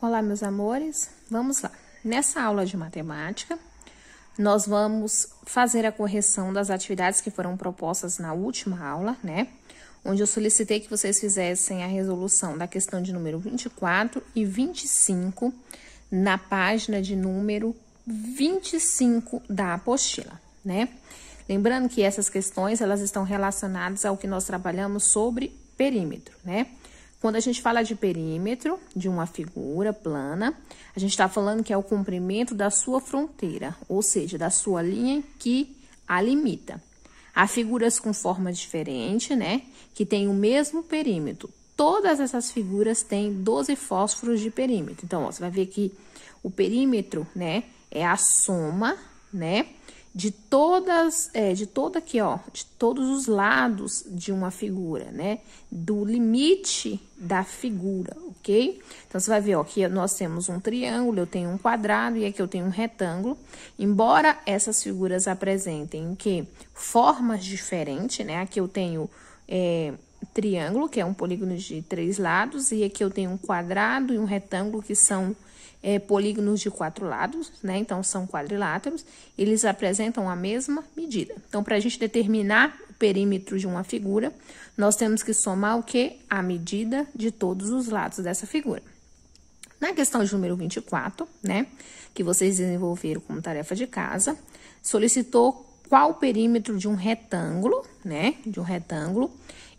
Olá, meus amores, vamos lá. Nessa aula de matemática, nós vamos fazer a correção das atividades que foram propostas na última aula, né? Onde eu solicitei que vocês fizessem a resolução da questão de número 24 e 25 na página de número 25 da apostila, né? Lembrando que essas questões, elas estão relacionadas ao que nós trabalhamos sobre perímetro, né? Quando a gente fala de perímetro de uma figura plana, a gente está falando que é o comprimento da sua fronteira, ou seja, da sua linha que a limita. Há figuras com forma diferente, né, que tem o mesmo perímetro. Todas essas figuras têm 12 fósforos de perímetro. Então, ó, você vai ver que o perímetro, né, é a soma, né, de todos os lados de uma figura, né? Do limite da figura, ok? Então, você vai ver, ó, que nós temos um triângulo, eu tenho um quadrado e aqui eu tenho um retângulo. Embora essas figuras apresentem formas diferentes, né? Aqui eu tenho triângulo, que é um polígono de 3 lados, e aqui eu tenho um quadrado e um retângulo, que são polígonos de 4 lados, né? Então, são quadriláteros, eles apresentam a mesma medida. Então, para a gente determinar o perímetro de uma figura, nós temos que somar o quê? A medida de todos os lados dessa figura. Na questão de número 24, né? Que vocês desenvolveram como tarefa de casa, solicitou qual o perímetro de um retângulo, né? De um retângulo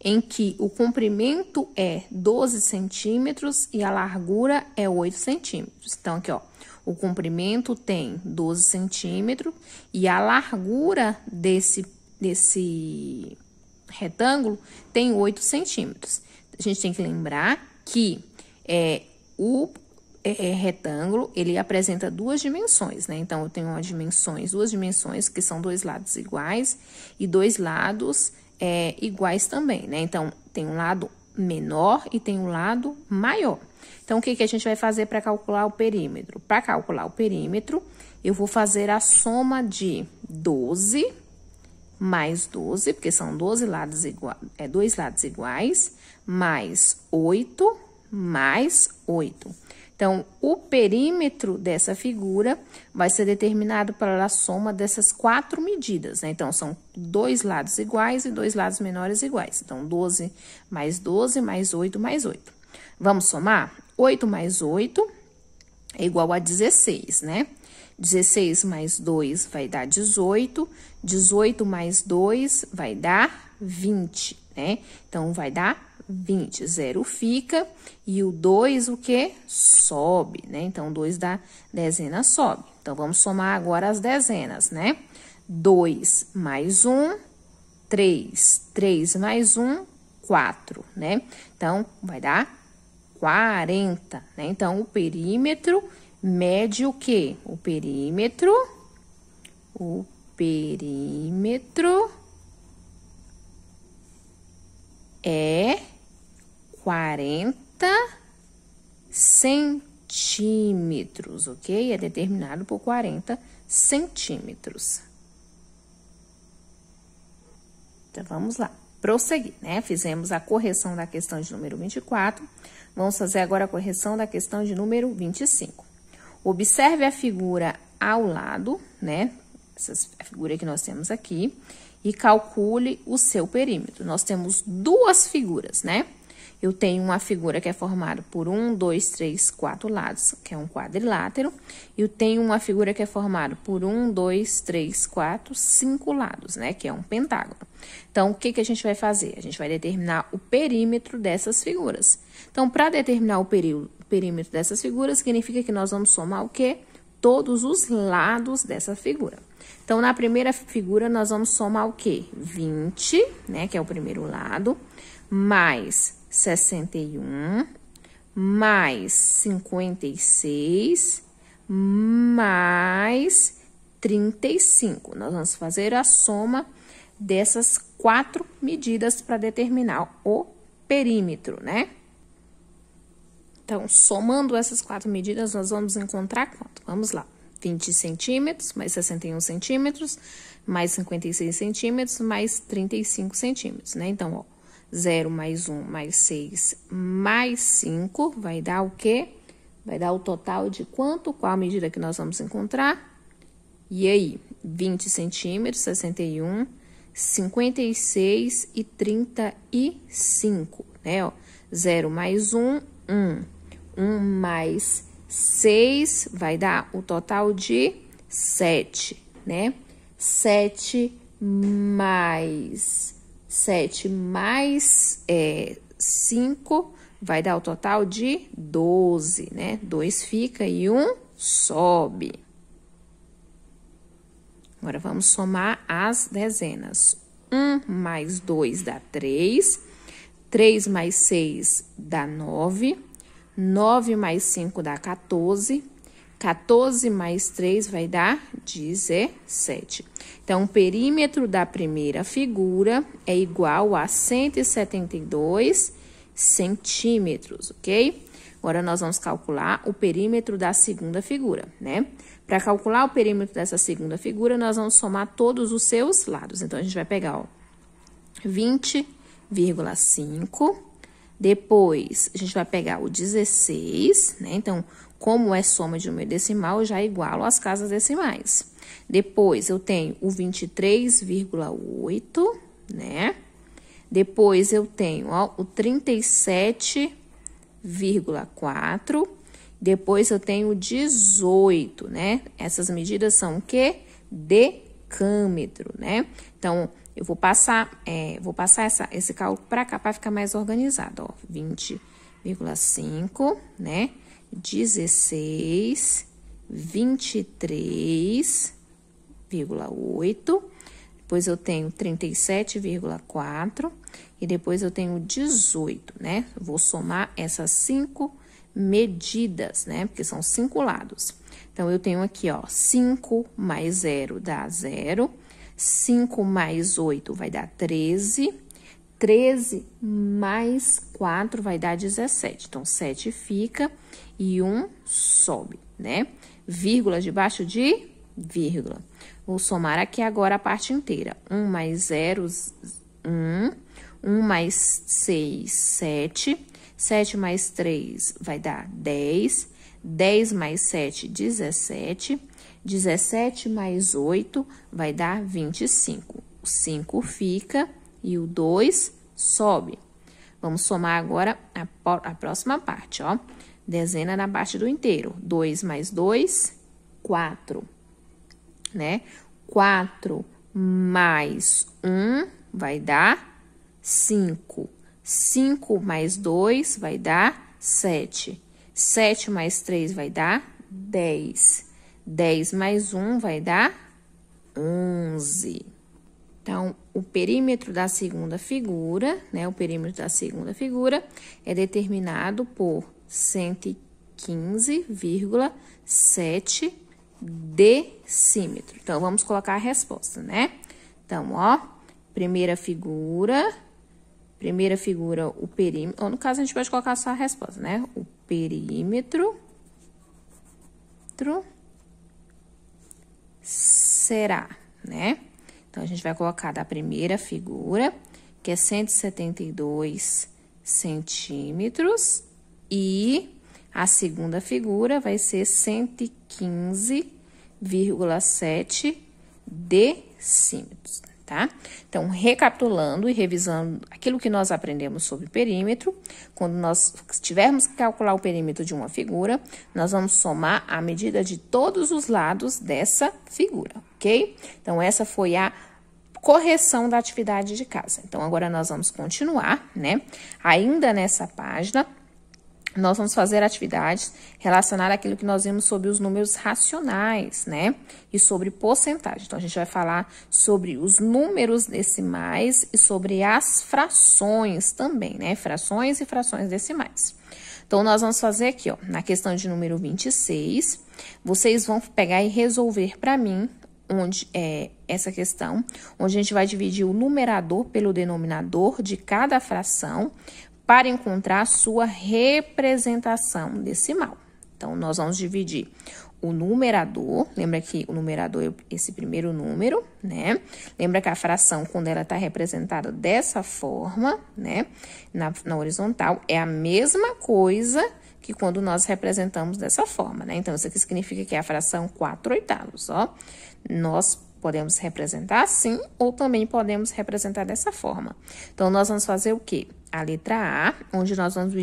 em que o comprimento é 12 centímetros e a largura é 8 centímetros. Então, aqui, ó, o comprimento tem 12 centímetros e a largura desse retângulo tem 8 centímetros. A gente tem que lembrar que o retângulo, ele apresenta duas dimensões, né? Então, eu tenho duas dimensões, que são dois lados iguais e dois lados iguais também, né? Então, tem um lado menor e tem um lado maior. Então, o que a gente vai fazer para calcular o perímetro? Para calcular o perímetro, eu vou fazer a soma de 12 mais 12, porque são 12 lados dois lados iguais, mais 8 mais 8. Então, o perímetro dessa figura vai ser determinado pela soma dessas 4 medidas, né? Então, são 2 lados iguais e 2 lados menores iguais. Então, 12 mais 12 mais 8 mais 8. Vamos somar? 8 mais 8 é igual a 16, né? 16 mais 2 vai dar 18. 18 mais 2 vai dar 20, né? Então, vai dar 20, 0 fica, e o 2 o quê? Sobe, né? Então, 2 da dezena sobe. Então, vamos somar agora as dezenas, né? 2 mais 1, 3. 3 mais 1, 4, né? Então, vai dar 40, né? Então, o perímetro mede o quê? O perímetro é 40 centímetros, ok? É determinado por 40 centímetros. Então, vamos lá. Prosseguir, né? Fizemos a correção da questão de número 24. Vamos fazer agora a correção da questão de número 25. Observe a figura ao lado, né? A figura que nós temos aqui. E calcule o seu perímetro. Nós temos duas figuras, né? Eu tenho uma figura que é formada por 1, 2, 3, 4 lados, que é um quadrilátero. E eu tenho uma figura que é formada por 1, 2, 3, 4, 5 lados, né? Que é um pentágono. Então, o que a gente vai fazer? A gente vai determinar o perímetro dessas figuras. Então, para determinar o perímetro dessas figuras, significa que nós vamos somar o quê? Todos os lados dessa figura. Então, na primeira figura, nós vamos somar o quê? 20, né? Que é o primeiro lado, mais 61, mais 56, mais 35. Nós vamos fazer a soma dessas 4 medidas para determinar o perímetro, né? Então, somando essas 4 medidas, nós vamos encontrar quanto? Vamos lá. 20 centímetros, mais 61 centímetros, mais 56 centímetros, mais 35 centímetros, né? Então, ó, 0 mais 1 mais 6 mais 5 vai dar o quê? vai dar o total de quanto? Qual a medida que nós vamos encontrar? E aí, 20 centímetros, 61, 56 e 35, né? Ó, 0 mais 1, 1. 1 mais 6 vai dar o total de 7, né? 7 mais 5 vai dar o total de 12, né? 2 fica e 1 sobe. Agora, vamos somar as dezenas. 1 mais 2 dá 3. 3 mais 6 dá 9. 9 mais 5 dá 14. 14 mais 3 vai dar 17. Então, o perímetro da primeira figura é igual a 172 centímetros, ok? Agora, nós vamos calcular o perímetro da segunda figura, né? Para calcular o perímetro dessa segunda figura, nós vamos somar todos os seus lados. Então, a gente vai pegar, ó, 20,5. Depois, a gente vai pegar o 16, né? Então, como é soma de número decimal, eu já igualo as casas decimais. Depois, eu tenho o 23,8, né? Depois, eu tenho, ó, o 37,4. Depois, eu tenho o 18, né? Essas medidas são o quê? Decâmetro, né? Então, eu vou passar esse cálculo para cá para ficar mais organizado, ó. 20,5, né? 16, 23,8. Depois eu tenho 37,4 e depois eu tenho 18, né? Vou somar essas 5 medidas, né? Porque são 5 lados. Então, eu tenho aqui, ó, 5 mais 0 dá 0. 5 mais 8 vai dar 13. 13 mais 4 vai dar 17. Então, 7 fica e 1 sobe, né? Vírgula debaixo de vírgula. Vou somar aqui agora a parte inteira. 1 mais 0, 1. 1 mais 6, 7. 7 mais 3 vai dar 10. 10 mais 7, 17. 17 mais 8 vai dar 25. O 5 fica e o 2 sobe. Vamos somar agora a próxima parte, ó. Dezena na parte do inteiro. 2 mais 2, 4, né? 4 mais 1 vai dar 5. 5 mais 2 vai dar 7. 7 mais 3 vai dar 10. 10 mais 1 vai dar 11. Então, o perímetro da segunda figura, né? O perímetro da segunda figura é determinado por 115,7 decímetros. Então, vamos colocar a resposta, né? Então, ó, primeira figura, o perímetro, ou no caso, a gente pode colocar só a resposta, né? O perímetro será, né? Então, a gente vai colocar da primeira figura, que é 172 centímetros, e a segunda figura vai ser 115,7 decímetros, tá? Então, recapitulando e revisando aquilo que nós aprendemos sobre perímetro, quando nós tivermos que calcular o perímetro de uma figura, nós vamos somar a medida de todos os lados dessa figura, ok? Então, essa foi a correção da atividade de casa. Então, agora nós vamos continuar, né? Ainda nessa página, nós vamos fazer atividades relacionadas àquilo que nós vimos sobre os números racionais, né? E sobre porcentagem. Então, a gente vai falar sobre os números decimais e sobre as frações também, né? Frações e frações decimais. Então, nós vamos fazer aqui, ó, na questão de número 26, vocês vão pegar e resolver para mim onde é essa questão, onde a gente vai dividir o numerador pelo denominador de cada fração para encontrar a sua representação decimal. Então, nós vamos dividir o numerador, lembra que o numerador é esse primeiro número, né? Lembra que a fração, quando ela está representada dessa forma, né? Na horizontal, é a mesma coisa que quando nós representamos dessa forma, né? Então, isso aqui significa que é a fração 4/8, ó. Nós podemos representar assim ou também podemos representar dessa forma. Então, nós vamos fazer o quê? A letra A, onde nós vamos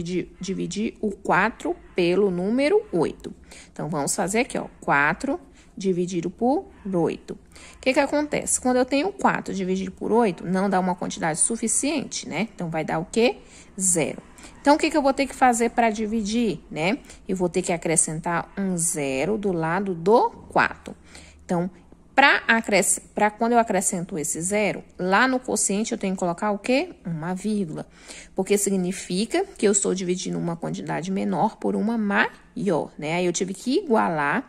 dividir o 4 pelo número 8. Então, vamos fazer aqui, ó, 4 dividido por 8. O que acontece? Quando eu tenho 4 dividido por 8, não dá uma quantidade suficiente, né? Então, vai dar o quê? 0. Então, o que eu vou ter que fazer para dividir, né? Eu vou ter que acrescentar um 0 do lado do 4. Então, para quando eu acrescento esse 0, lá no quociente eu tenho que colocar o quê? Uma vírgula. Porque significa que eu estou dividindo uma quantidade menor por uma maior, né? Aí eu tive que igualar,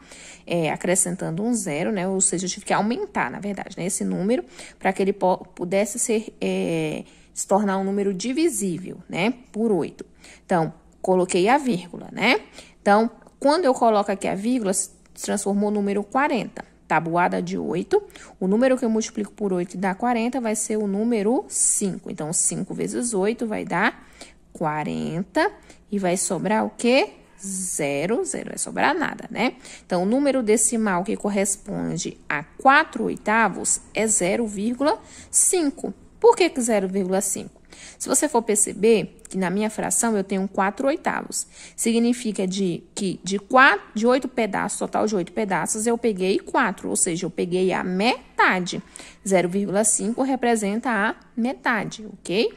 acrescentando um 0, né? Ou seja, eu tive que aumentar, na verdade, né? Esse número, para que ele pudesse se tornar um número divisível, né? Por 8. Então, coloquei a vírgula, né? Então, quando eu coloco aqui a vírgula, se transformou no número 40. Tabuada de 8, o número que eu multiplico por 8 e dá 40 vai ser o número 5. Então, 5 vezes 8 vai dar 40 e vai sobrar o quê? 0, vai sobrar nada, né? Então, o número decimal que corresponde a 4/8 é 0,5. Por que 0,5? Se você for perceber que na minha fração eu tenho 4/8. Significa que de 8 pedaços, total de 8 pedaços, eu peguei 4, ou seja, eu peguei a metade. 0,5 representa a metade, ok?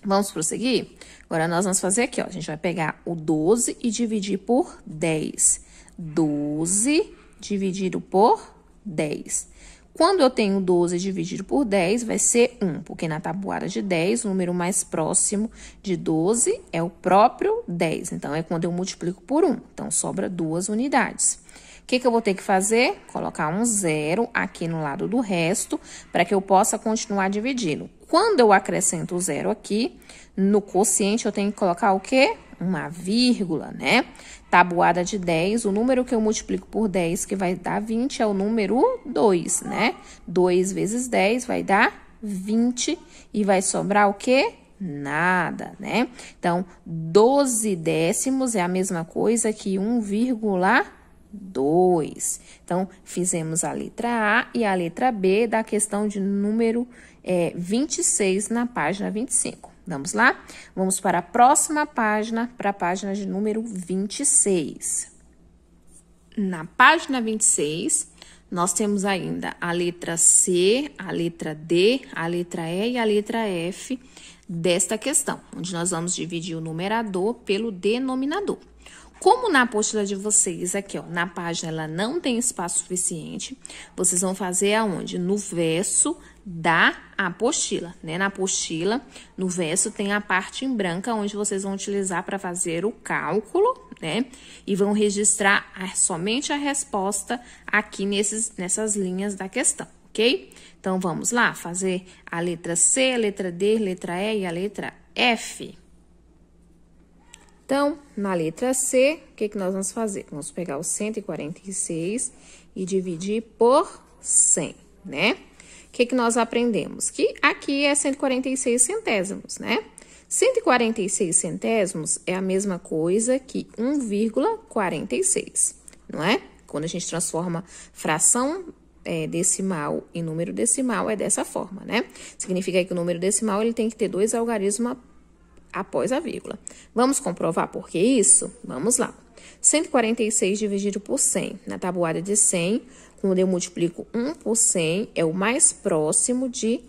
Vamos prosseguir? Agora, nós vamos fazer aqui, ó. A gente vai pegar o 12 e dividir por 10. 12 dividido por 10. Quando eu tenho 12 dividido por 10, vai ser 1, porque na tabuada de 10, o número mais próximo de 12 é o próprio 10. Então, é quando eu multiplico por 1. Então, sobra 2 unidades. O que eu vou ter que fazer? Colocar um 0 aqui no lado do resto, para que eu possa continuar dividindo. Quando eu acrescento o 0 aqui, no quociente eu tenho que colocar o quê? Uma vírgula, né? Tabuada de 10, o número que eu multiplico por 10, que vai dar 20, é o número 2, né? 2 vezes 10 vai dar 20 e vai sobrar o quê? Nada, né? Então, 12 décimos é a mesma coisa que 1,2. Então, fizemos a letra A e a letra B da questão de número 26 na página 25. Vamos lá? Vamos para a próxima página, para a página de número 26. Na página 26, nós temos ainda a letra C, a letra D, a letra E e a letra F desta questão, onde nós vamos dividir o numerador pelo denominador. Como na apostila de vocês aqui, ó, na página ela não tem espaço suficiente, vocês vão fazer aonde? No verso da apostila, né? Na apostila, no verso tem a parte em branca onde vocês vão utilizar para fazer o cálculo, né? E vão registrar somente a resposta aqui nessas linhas da questão, ok? Então, vamos lá fazer a letra C, a letra D, a letra E e a letra F. Então, na letra C, o que nós vamos fazer? Vamos pegar o 146 e dividir por 100, né? O que nós aprendemos? Que aqui é 146 centésimos, né? 146 centésimos é a mesma coisa que 1,46, não é? Quando a gente transforma fração decimal em número decimal, é dessa forma, né? Significa que o número decimal ele tem que ter 2 algarismos após a vírgula. Vamos comprovar por que isso? Vamos lá. 146 dividido por 100. Na tabuada de 100, quando eu multiplico 1 por 100, é o mais próximo de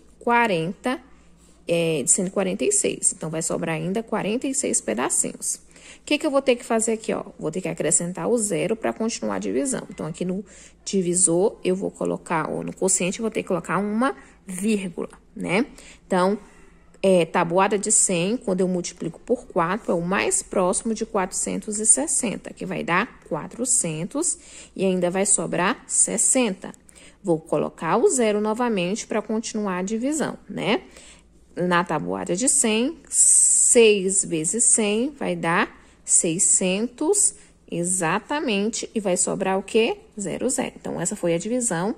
146. Então, vai sobrar ainda 46 pedacinhos. O que eu vou ter que fazer aqui, ó? Vou ter que acrescentar o 0 para continuar a divisão. Então, aqui no divisor, eu vou colocar, ou no quociente, eu vou ter que colocar uma vírgula, né? Então, tabuada de 100, quando eu multiplico por 4, é o mais próximo de 460, que vai dar 400 e ainda vai sobrar 60. Vou colocar o 0 novamente para continuar a divisão, né? Na tabuada de 100, 6 vezes 100 vai dar 600 exatamente e vai sobrar o quê? 0, 0. Então, essa foi a divisão,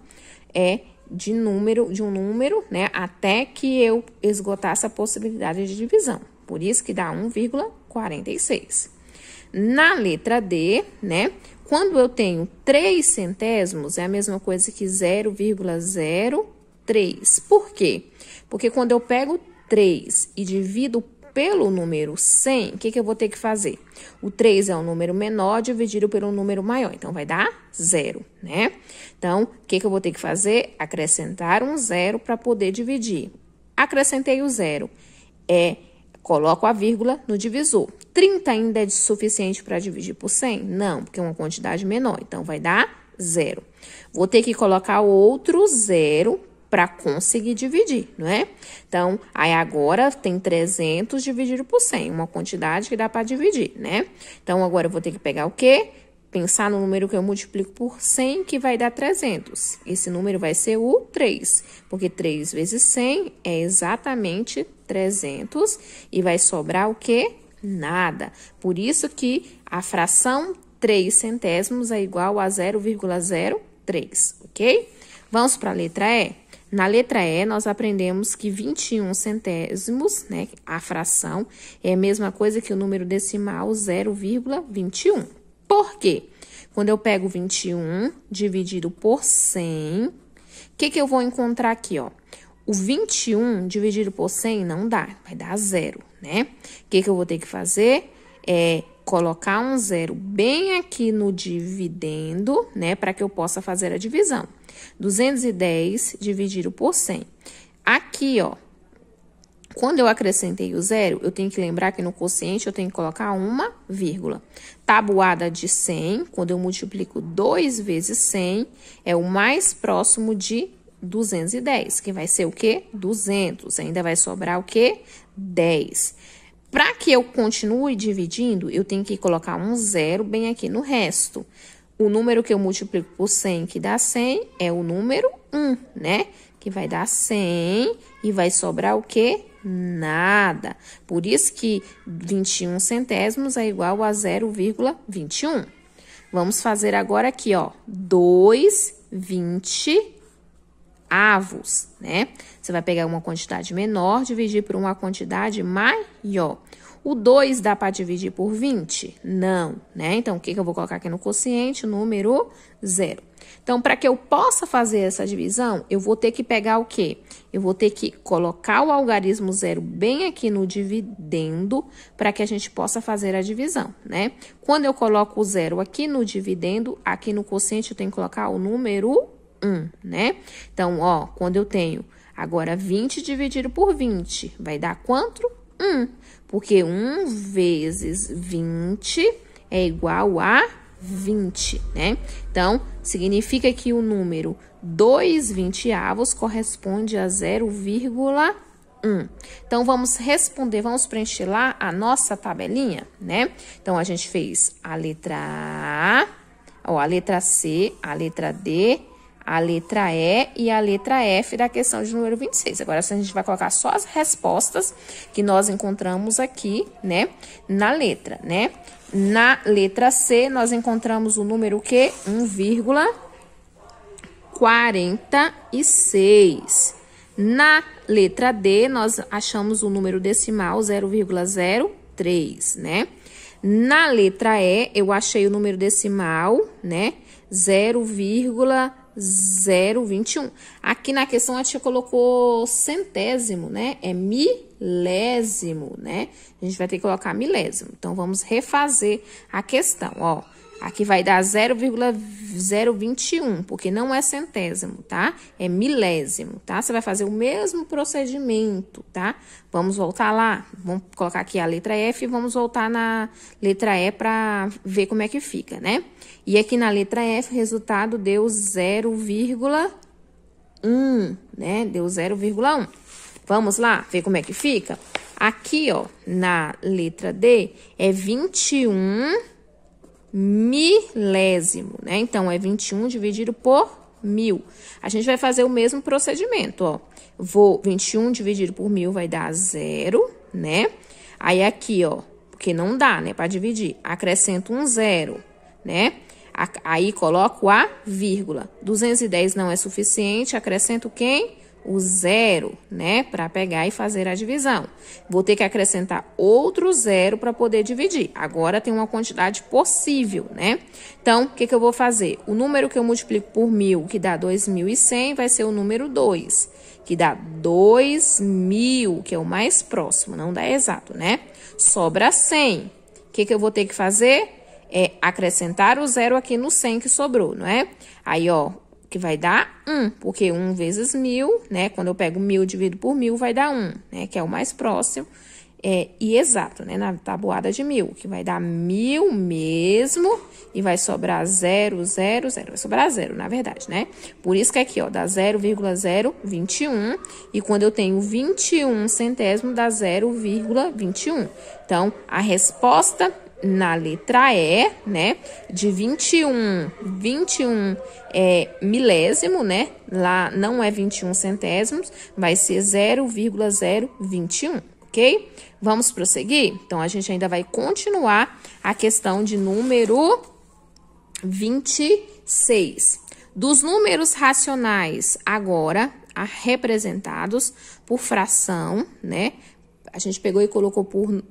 de um número, né, até que eu esgotasse a possibilidade de divisão. Por isso que dá 1,46. Na letra D, né? Quando eu tenho 3 centésimos, é a mesma coisa que 0,03. Por quê? Porque quando eu pego 3 e divido pelo número 100, o que eu vou ter que fazer? O 3 é um número menor dividido pelo número maior, então vai dar 0, né? Então, o que eu vou ter que fazer? Acrescentar um 0 para poder dividir. Acrescentei o 0, coloco a vírgula no divisor. 30 ainda é suficiente para dividir por 100? Não, porque é uma quantidade menor, então vai dar 0. Vou ter que colocar outro 0 para conseguir dividir, não é? Então, aí agora tem 300 dividido por 100, uma quantidade que dá para dividir, né? Então, agora eu vou ter que pegar o quê? Pensar no número que eu multiplico por 100, que vai dar 300. Esse número vai ser o 3, porque 3 vezes 100 é exatamente 300 e vai sobrar o quê? Nada. Por isso que a fração 3 centésimos é igual a 0,03, ok? Vamos para a letra E? Na letra E, nós aprendemos que 21 centésimos, né, a fração, é a mesma coisa que o número decimal 0,21. Por quê? Quando eu pego 21 dividido por 100, o que eu vou encontrar aqui, ó? O 21 dividido por 100 não dá, vai dar 0, né? O que eu vou ter que fazer? Colocar um 0 bem aqui no dividendo, né? Para que eu possa fazer a divisão. 210 dividido por 100. Aqui, ó, quando eu acrescentei o 0, eu tenho que lembrar que no quociente eu tenho que colocar uma vírgula. Tabuada de 100, quando eu multiplico 2 vezes 100, é o mais próximo de 210, que vai ser o quê? 200. Ainda vai sobrar o quê? 10. Para que eu continue dividindo, eu tenho que colocar um 0 bem aqui no resto. O número que eu multiplico por 100, que dá 100, é o número 1, né? Que vai dar 100 e vai sobrar o quê? Nada. Por isso que 21 centésimos é igual a 0,21. Vamos fazer agora aqui, ó, 2/20, né? Você vai pegar uma quantidade menor, dividir por uma quantidade maior. O 2 dá para dividir por 20? Não, né? Então, o que eu vou colocar aqui no quociente? O número 0. Então, para que eu possa fazer essa divisão, eu vou ter que pegar o quê? Eu vou ter que colocar o algarismo 0 bem aqui no dividendo, para que a gente possa fazer a divisão, né? Quando eu coloco o 0 aqui no dividendo, aqui no quociente eu tenho que colocar o número 1, né? Então, ó, quando eu tenho agora 20 dividido por 20, vai dar quanto? 1. Porque 1 vezes 20 é igual a 20, né? Então, significa que o número 2/20 corresponde a 0,1. Então, vamos responder, vamos preencher lá a nossa tabelinha, né? Então, a gente fez a letra A, ó, a letra C, a letra D, a letra E e a letra F da questão de número 26. Agora, a gente vai colocar só as respostas que nós encontramos aqui, né, na letra, né? Na letra C, nós encontramos o número o quê? 1,46. Na letra D, nós achamos o número decimal 0,03, né? Na letra E, eu achei o número decimal, né, 0,021. Aqui na questão a tia colocou centésimo, né? É milésimo, né? A gente vai ter que colocar milésimo. Então, vamos refazer a questão, ó. Aqui vai dar 0,021, porque não é centésimo, tá? É milésimo, tá? Você vai fazer o mesmo procedimento, tá? Vamos voltar lá. Vamos colocar aqui a letra F e vamos voltar na letra E para ver como é que fica, né? E aqui na letra F, o resultado deu 0,1, né? Deu 0,1. Vamos lá ver como é que fica? Aqui, ó, na letra D, é 21 milésimo, né? Então, é 21 dividido por 1000. A gente vai fazer o mesmo procedimento, ó. 21 dividido por 1000 vai dar 0, né? Aí, aqui, ó, porque não dá, né, para dividir. Acrescento um 0, né? Aí, coloco a vírgula. 210 não é suficiente, acrescento quem? o zero, né? Para pegar e fazer a divisão. Vou ter que acrescentar outro zero para poder dividir. Agora tem uma quantidade possível, né? Então, o que eu vou fazer? O número que eu multiplico por 1000, que dá 2100, vai ser o número 2, que dá 2000, que é o mais próximo, não dá exato, né? Sobra 100. O que eu vou ter que fazer? É acrescentar o zero aqui no 100 que sobrou, não é? Aí, ó, que vai dar 1, porque 1 vezes 1000, né? Quando eu pego 1000 e divido por 1000, vai dar 1, né? Que é o mais próximo e exato, né? Na tabuada de 1000, que vai dar 1000 mesmo e vai sobrar 0, 0, 0. Vai sobrar 0, na verdade, né? Por isso que aqui, ó, dá 0,021 e quando eu tenho 21 centésimo, dá 0,21. Então, a resposta na letra E, né, de 21 é milésimo, né, lá não é 21 centésimos, vai ser 0,021, ok? Vamos prosseguir? Então, a gente ainda vai continuar a questão de número 26. Dos números racionais, agora, representados por fração, né, a gente pegou e colocou por...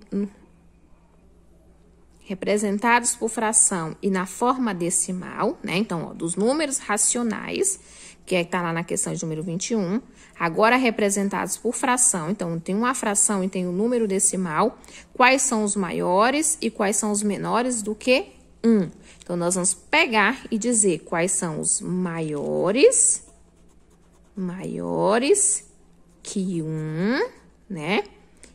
representados por fração e na forma decimal, né? Então, ó, dos números racionais, que tá lá na questão de número 21, agora representados por fração. Então, tem uma fração e tem o número decimal. Quais são os maiores e quais são os menores do que 1? Então, nós vamos pegar e dizer quais são os maiores que 1, né?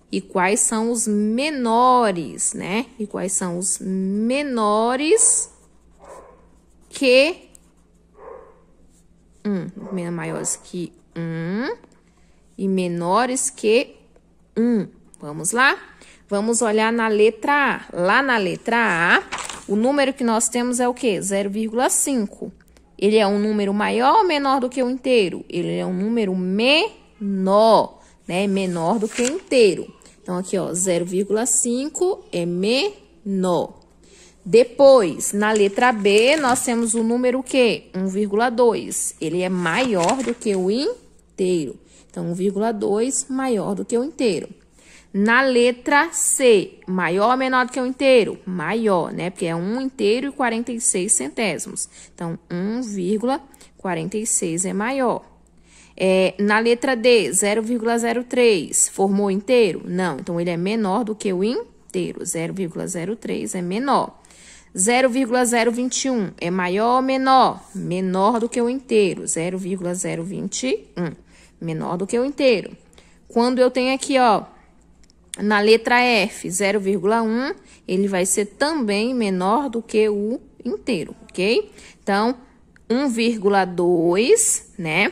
E quais são os menores, né? E quais são os menores que 1. Maiores que 1 e menores que 1. Vamos lá? Vamos olhar na letra A. Lá na letra A, o número que nós temos é o quê? 0,5. Ele é um número maior ou menor do que o inteiro? Ele é um número menor, né? Menor do que o inteiro. Então, aqui, ó, 0,5 é menor. Depois, na letra B, nós temos o número o quê? 1,2. Ele é maior do que o inteiro. Então, 1,2 maior do que o inteiro. Na letra C, maior ou menor do que o inteiro? Maior, né? Porque é 1 inteiro e 46 centésimos. Então, 1,46 é maior. Na letra D, 0,03, formou inteiro? Não, então ele é menor do que o inteiro, 0,03 é menor. 0,021 é maior ou menor? Menor do que o inteiro, 0,021, menor do que o inteiro. Quando eu tenho aqui, ó, na letra F, 0,1, ele vai ser também menor do que o inteiro, ok? Então, 1,2, né?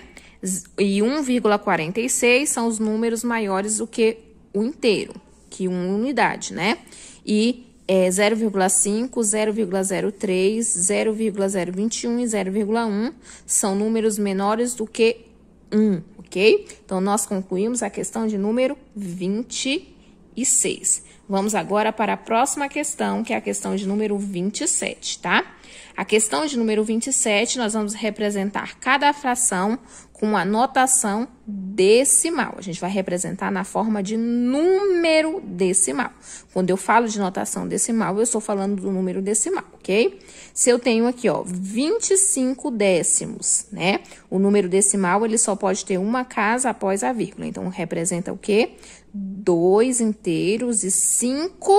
E 1,46 são os números maiores do que o inteiro, que uma unidade, né? E 0,5, 0,03, 0,021 e 0,1 são números menores do que 1, ok? Então, nós concluímos a questão de número 26. Vamos agora para a próxima questão, que é a questão de número 27, tá? A questão de número 27, nós vamos representar cada fração com a notação decimal. A gente vai representar na forma de número decimal. Quando eu falo de notação decimal, eu estou falando do número decimal, ok? Se eu tenho aqui, ó, 25 décimos, né? O número decimal, ele só pode ter uma casa após a vírgula. Então, representa o quê? 2 inteiros e 5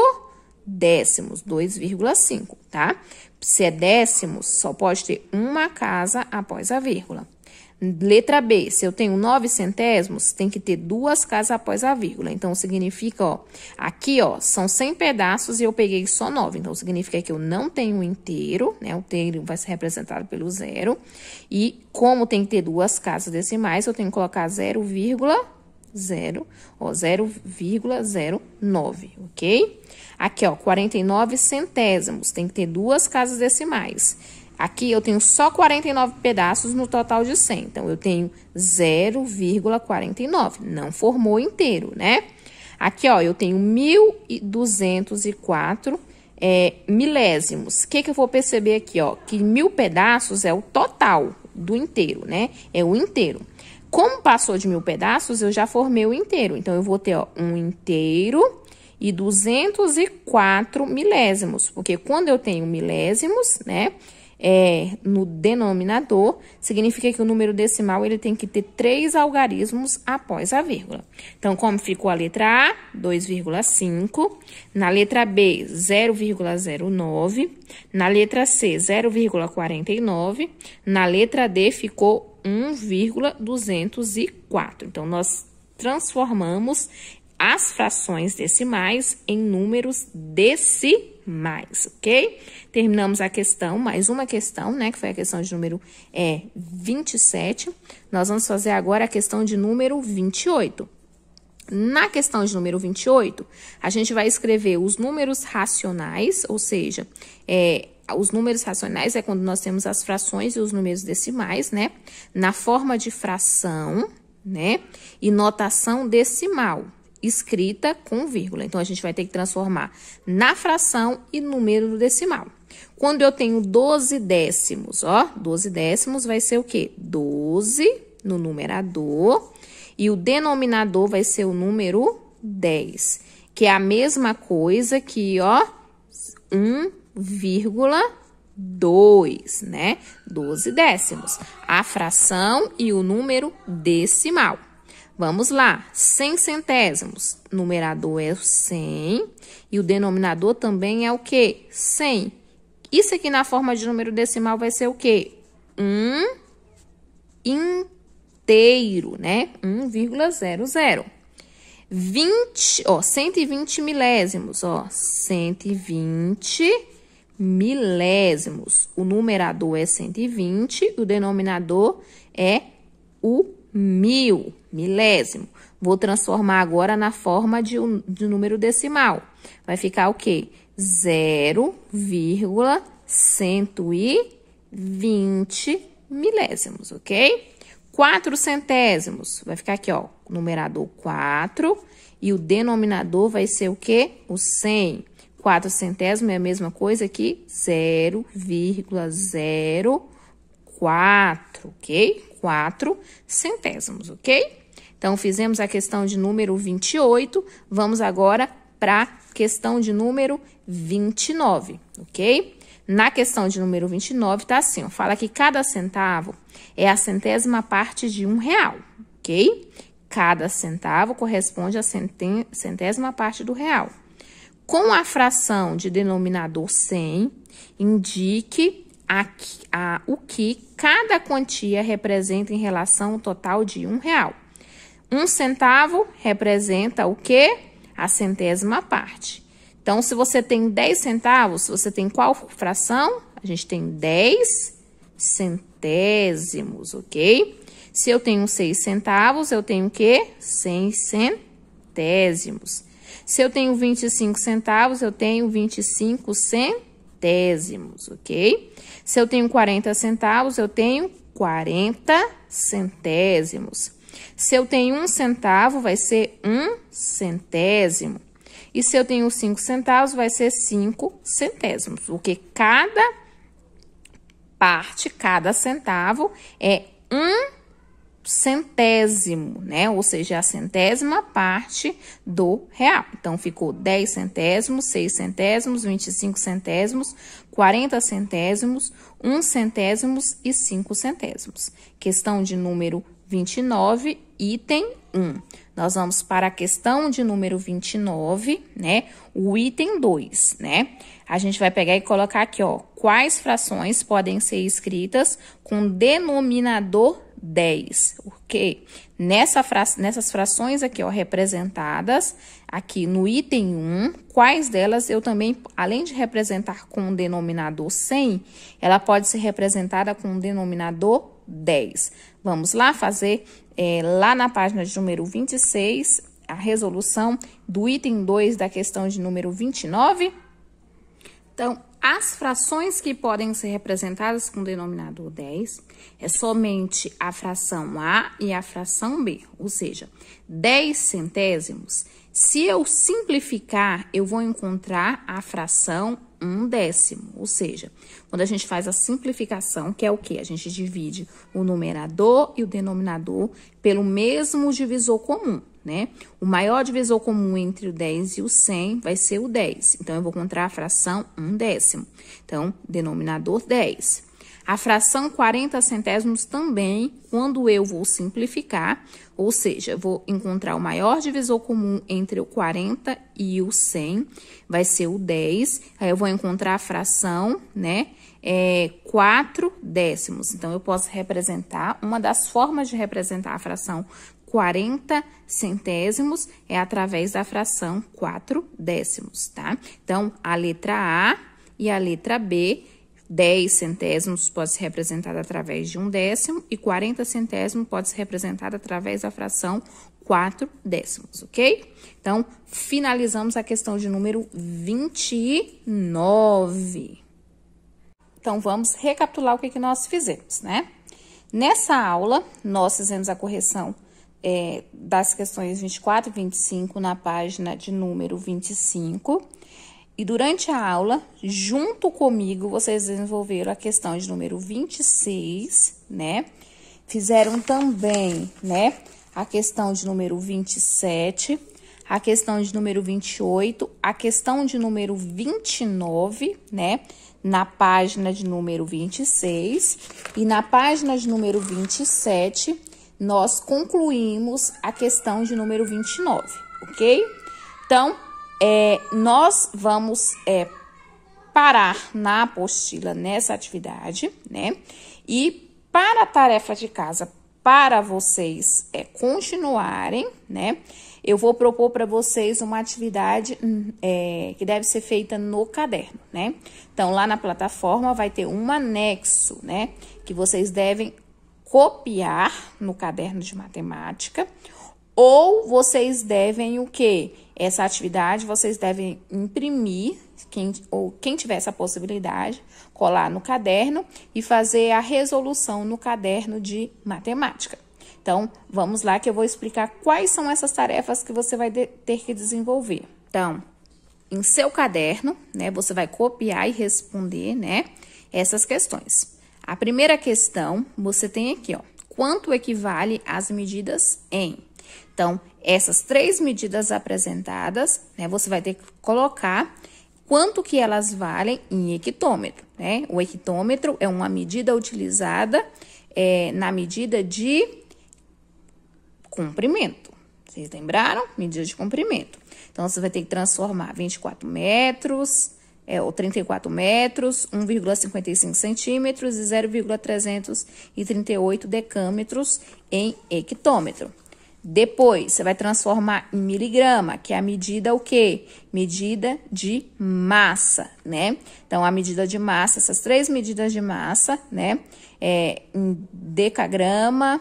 décimos, 2,5, tá? Se é décimos, só pode ter uma casa após a vírgula. Letra B, se eu tenho 9 centésimos, tem que ter 2 casas após a vírgula. Então, significa, ó, aqui, ó, são 100 pedaços e eu peguei só 9. Então, significa que eu não tenho inteiro, né? O inteiro vai ser representado pelo zero. E como tem que ter 2 casas decimais, eu tenho que colocar 0,09, ok? Aqui, ó, 49 centésimos, tem que ter 2 casas decimais. Aqui eu tenho só 49 pedaços no total de 100, então eu tenho 0,49, não formou inteiro, né? Aqui, ó, eu tenho 1.204 milésimos. O que eu vou perceber aqui, ó? Que 1000 pedaços é o total do inteiro, né? É o inteiro. Como passou de 1000 pedaços, eu já formei o inteiro. Então, eu vou ter, ó, 1 inteiro e 204 milésimos. Porque quando eu tenho milésimos, né, no denominador, significa que o número decimal ele tem que ter 3 algarismos após a vírgula. Então, como ficou a letra A, 2,5. Na letra B, 0,09. Na letra C, 0,49. Na letra D, ficou 1,204. Então, nós transformamos as frações decimais em números decimais, ok? Terminamos a questão, mais uma questão, né, que foi a questão de número 27. Nós vamos fazer agora a questão de número 28. Na questão de número 28, a gente vai escrever os números racionais, ou seja, os números racionais é quando nós temos as frações e os números decimais, né, na forma de fração, né, e notação decimal, escrita com vírgula. Então, a gente vai ter que transformar na fração e número decimal. Quando eu tenho 12 décimos, ó, 12 décimos vai ser o quê? 12 no numerador e o denominador vai ser o número 10, que é a mesma coisa que, ó, 1,2, né? 12 décimos. A fração e o número decimal. Vamos lá, 100 centésimos. Numerador é o 100 e o denominador também é o quê? 100. Isso aqui na forma de número decimal vai ser o quê? 1 inteiro, né? 1,00. 120 milésimos, ó. 120 milésimos. O numerador é 120 e o denominador é o 1000, milésimo. Vou transformar agora na forma de número decimal. Vai ficar o quê? 0,120 milésimos, ok? 4 centésimos. Vai ficar aqui, ó, numerador 4 e o denominador vai ser o quê? O 100. 4 centésimos é a mesma coisa que 0,04, ok? 4 centésimos, ok? Então, fizemos a questão de número 28, vamos agora para a questão de número 29, ok? Na questão de número 29, tá assim, ó, fala que cada centavo é a centésima parte de R$1, ok? Cada centavo corresponde à centésima parte do real. Com a fração de denominador 100, indique o que cada quantia representa em relação ao total de R$1. 1 centavo representa o quê? A centésima parte. Então, se você tem 10 centavos, você tem qual fração? A gente tem 10 centésimos, ok? Se eu tenho 6 centavos, eu tenho o quê? 100 centésimos. Se eu tenho 25 centavos, eu tenho 25 centésimos, ok? Se eu tenho 40 centavos, eu tenho 40 centésimos. Se eu tenho 1 centavo, vai ser 1 centésimo. E se eu tenho 5 centavos, vai ser 5 centésimos. Porque cada parte, cada centavo é 1 centésimo, né? Ou seja, a centésima parte do real. Então, ficou 10 centésimos, 6 centésimos, 25 centésimos, 40 centésimos, 1 centésimos e 5 centésimos. Questão de número 29, item 1. Nós vamos para a questão de número 29, né? O item 2, né? A gente vai pegar e colocar aqui, ó, quais frações podem ser escritas com denominador 10, ok? Nessas frações aqui, ó, representadas aqui no item 1, quais delas eu também, além de representar com o denominador 100, ela pode ser representada com o denominador 10. Vamos lá fazer, lá na página de número 26, a resolução do item 2 da questão de número 29. Então, as frações que podem ser representadas com o denominador 10 é somente a fração A e a fração B, ou seja, 10 centésimos. Se eu simplificar, eu vou encontrar a fração 1/10. Ou seja, quando a gente faz a simplificação, que é o quê? A gente divide o numerador e o denominador pelo mesmo divisor comum, né? O maior divisor comum entre o 10 e o 100 vai ser o 10. Então, eu vou encontrar a fração 1/10. Então, denominador 10. A fração 40 centésimos também, quando eu vou simplificar, ou seja, eu vou encontrar o maior divisor comum entre o 40 e o 100, vai ser o 10. Aí, eu vou encontrar a fração, né, 4/10. Então, eu posso representar, uma das formas de representar a fração 40 centésimos é através da fração 4/10, tá? Então, a letra A e a letra B, 10 centésimos pode ser representado através de 1/10 e 40 centésimos pode ser representado através da fração 4/10, ok? Então, finalizamos a questão de número 29. Então, vamos recapitular o que nós fizemos, né? Nessa aula, nós fizemos a correção das questões 24 e 25 na página de número 25. E durante a aula, junto comigo, vocês desenvolveram a questão de número 26, né? Fizeram também, né, a questão de número 27, a questão de número 28, a questão de número 29, né, na página de número 26. E na página de número 27, nós concluímos a questão de número 29, ok? Então, nós vamos parar na apostila nessa atividade, né? E para a tarefa de casa, para vocês continuarem, né? Eu vou propor para vocês uma atividade que deve ser feita no caderno, né? Então, lá na plataforma vai ter um anexo, né? Que vocês devem copiar no caderno de matemática, ou vocês devem o quê? Essa atividade vocês devem imprimir, quem tiver essa possibilidade, colar no caderno e fazer a resolução no caderno de matemática. Então, vamos lá que eu vou explicar quais são essas tarefas que você vai ter que desenvolver. Então, em seu caderno, né, você vai copiar e responder, né, essas questões. A primeira questão, você tem aqui, ó, quanto equivale as medidas em? Então, essas 3 medidas apresentadas, né, você vai ter que colocar quanto que elas valem em hectômetro, né? O hectômetro é uma medida utilizada na medida de comprimento. Vocês lembraram? Medida de comprimento. Então, você vai ter que transformar 24 metros, ou 34 metros, 1,55 centímetros e 0,338 decâmetros em hectômetro. Depois, você vai transformar em miligrama, que é a medida o quê? Medida de massa, né? Então, a medida de massa, essas 3 medidas de massa, né? Em decagrama,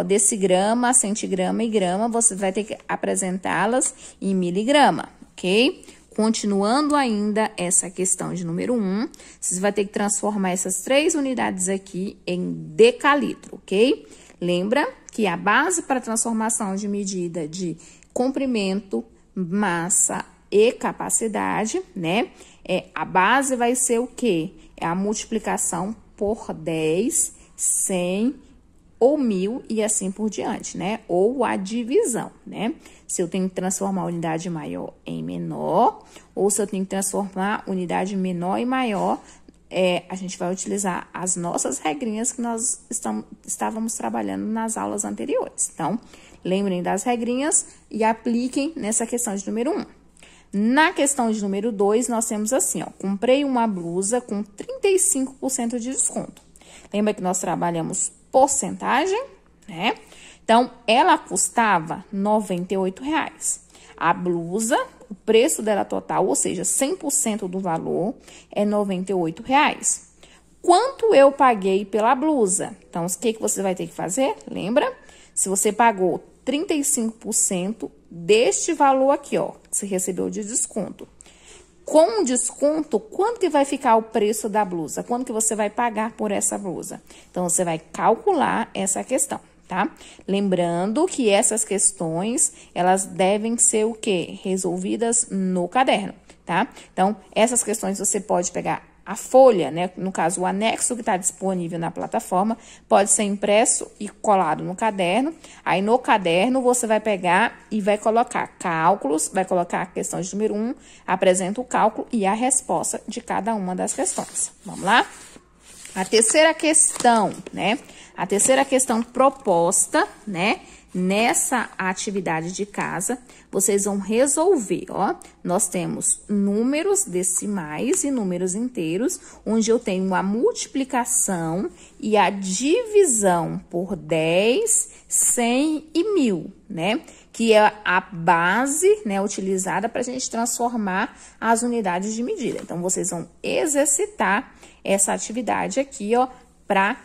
decigrama, centigrama e grama, você vai ter que apresentá-las em miligrama, ok? Continuando ainda essa questão de número 1, você vai ter que transformar essas 3 unidades aqui em decalitro, ok? Lembra que a base para transformação de medida de comprimento, massa e capacidade, né? A base vai ser o quê? É a multiplicação por 10, 100 ou 1000 e assim por diante, né? Ou a divisão, né? Se eu tenho que transformar a unidade maior em menor, ou se eu tenho que transformar a unidade menor em maior, a gente vai utilizar as nossas regrinhas que nós estávamos trabalhando nas aulas anteriores. Então, lembrem das regrinhas e apliquem nessa questão de número 1. Na questão de número 2, nós temos assim, ó, comprei uma blusa com 35% de desconto. Lembra que nós trabalhamos porcentagem, né? Então, ela custava R$ 98,00. A blusa, o preço dela total, ou seja, 100% do valor, é R$ 98,00. Quanto eu paguei pela blusa? Então, o que você vai ter que fazer? Lembra? Se você pagou 35% deste valor aqui, ó, que você recebeu de desconto. Com desconto, quanto que vai ficar o preço da blusa? Quanto que você vai pagar por essa blusa? Então, você vai calcular essa questão, tá? Lembrando que essas questões, elas devem ser o quê? Resolvidas no caderno, tá? Então, essas questões você pode pegar a folha, né? No caso, o anexo que está disponível na plataforma, pode ser impresso e colado no caderno. Aí, no caderno, você vai pegar e vai colocar cálculos, vai colocar a questão de número 1, apresenta o cálculo e a resposta de cada uma das questões. Vamos lá? A terceira questão, né? A terceira questão proposta, né? Nessa atividade de casa, vocês vão resolver, ó. Nós temos números decimais e números inteiros, onde eu tenho a multiplicação e a divisão por 10, 100 e 1000, né? Que é a base, né, utilizada para a gente transformar as unidades de medida. Então, vocês vão exercitar essa atividade aqui, ó, para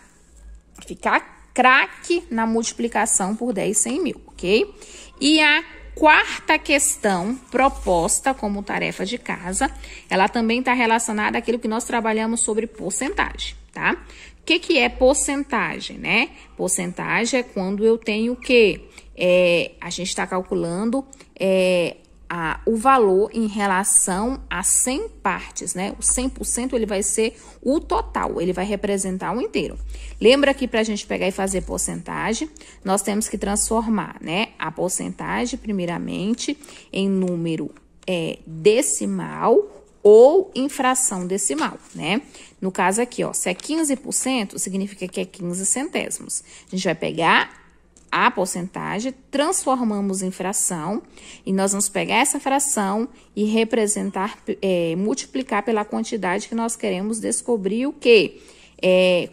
ficar craque na multiplicação por 10, 100 e 1000, ok? E a quarta questão proposta como tarefa de casa, ela também está relacionada àquilo que nós trabalhamos sobre porcentagem, tá? O que é porcentagem, né? Porcentagem é quando eu tenho o quê? A gente está calculando o valor em relação a 100 partes, né? O 100% ele vai ser o total, ele vai representar o inteiro. Lembra que para a gente pegar e fazer porcentagem, nós temos que transformar, né, a porcentagem, primeiramente, em número decimal ou em fração decimal, né? No caso aqui, ó, se é 15%, significa que é 15 centésimos. A gente vai pegar a porcentagem, transformamos em fração, e nós vamos pegar essa fração e representar, multiplicar pela quantidade que nós queremos descobrir o quê?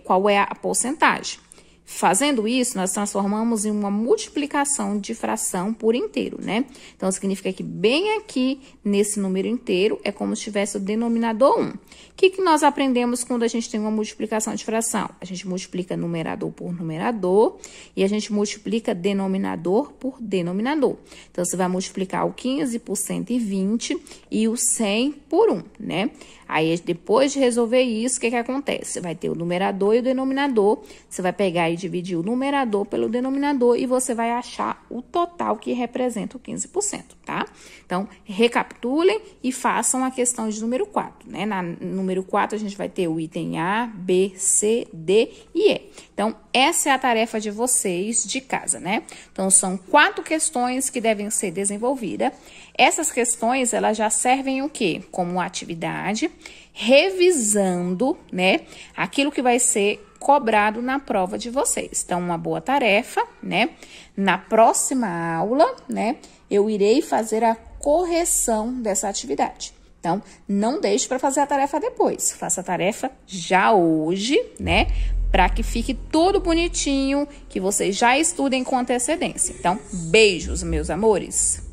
Qual é a porcentagem. Fazendo isso, nós transformamos em uma multiplicação de fração por inteiro, né? Então, significa que bem aqui, nesse número inteiro, é como se tivesse o denominador 1. O que nós aprendemos quando a gente tem uma multiplicação de fração? A gente multiplica numerador por numerador e a gente multiplica denominador por denominador. Então, você vai multiplicar o 15 por 120 e o 100 por 1, né? Aí, depois de resolver isso, o que acontece? Você vai ter o numerador e o denominador, você vai pegar e dividir o numerador pelo denominador e você vai achar o total que representa o 15%, tá? Então, recapitulem e façam a questão de número 4, né? Na número 4, a gente vai ter o item A, B, C, D e E. Então, essa é a tarefa de vocês de casa, né? Então, são 4 questões que devem ser desenvolvidas. Essas questões, elas já servem o quê? Como atividade, revisando, né, aquilo que vai ser cobrado na prova de vocês. Então, uma boa tarefa, né? Na próxima aula, né, eu irei fazer a correção dessa atividade. Então, não deixe para fazer a tarefa depois. Faça a tarefa já hoje, né? Para que fique tudo bonitinho, que vocês já estudem com antecedência. Então, beijos, meus amores!